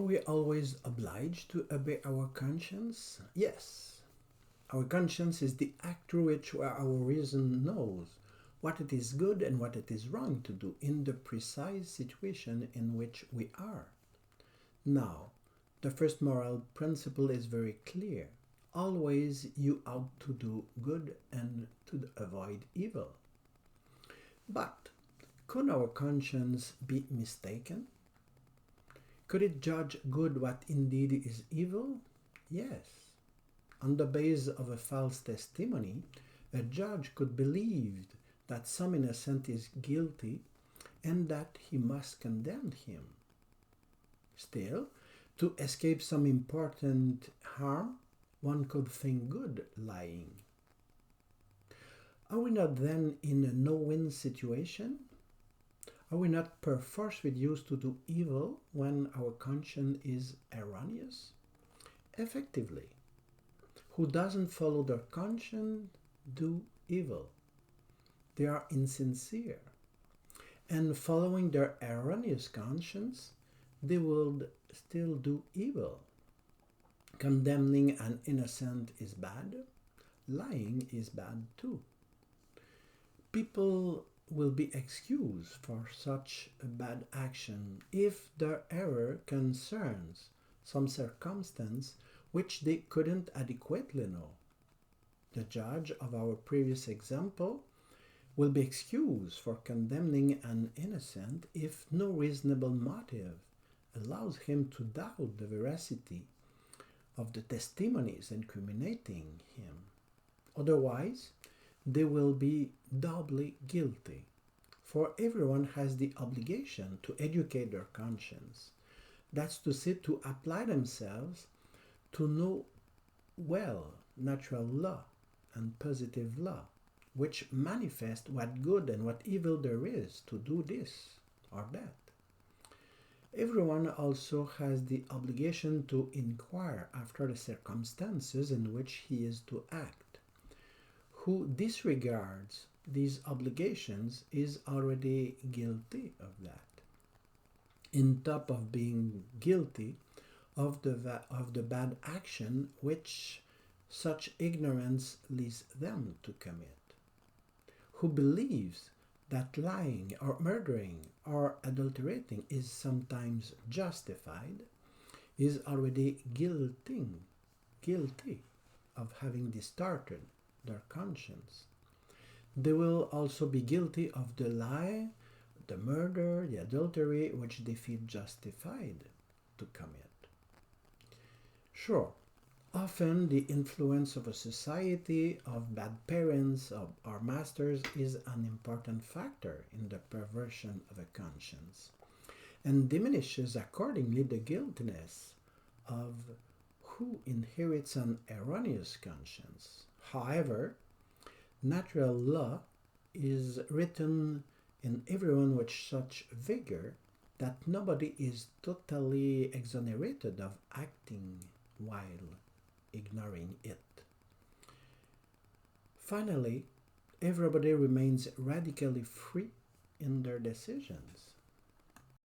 we always obliged to obey our conscience? Yes. Our conscience is the act through which our reason knows what it is good and what it is wrong to do in the precise situation in which we are. Now, the first moral principle is very clear. Always you ought to do good and to avoid evil. But could our conscience be mistaken? Could it judge good what indeed is evil? Yes. On the basis of a false testimony, a judge could believe that some innocent is guilty and that he must condemn him. Still, to escape some important harm, one could think good lying. Are we not then in a no-win situation? Are we not perforce reduced to do evil when our conscience is erroneous? Effectively, who doesn't follow their conscience do evil. They are insincere. And following their erroneous conscience, they will still do evil. Condemning an innocent is bad. Lying is bad too. People will be excused for such a bad action if their error concerns some circumstance which they couldn't adequately know. The judge of our previous example will be excused for condemning an innocent if no reasonable motive allows him to doubt the veracity of the testimonies incriminating him. Otherwise, they will be doubly guilty, for everyone has the obligation to educate their conscience. That's to say, to apply themselves to know well natural law and positive law, which manifest what good and what evil there is to do this or that. Everyone also has the obligation to inquire after the circumstances in which he is to act. Who disregards these obligations is already guilty of that, in top of being guilty of the bad action which such ignorance leads them to commit. Who believes that lying or murdering or adulterating is sometimes justified is already guilty of having distorted their conscience. They will also be guilty of the lie, the murder, the adultery which they feel justified to commit. Sure, often the influence of a society, of bad parents, of our masters is an important factor in the perversion of a conscience, and diminishes accordingly the guiltiness of who inherits an erroneous conscience. However, natural law is written in everyone with such vigor that nobody is totally exonerated of acting while ignoring it. Finally, everybody remains radically free in their decisions.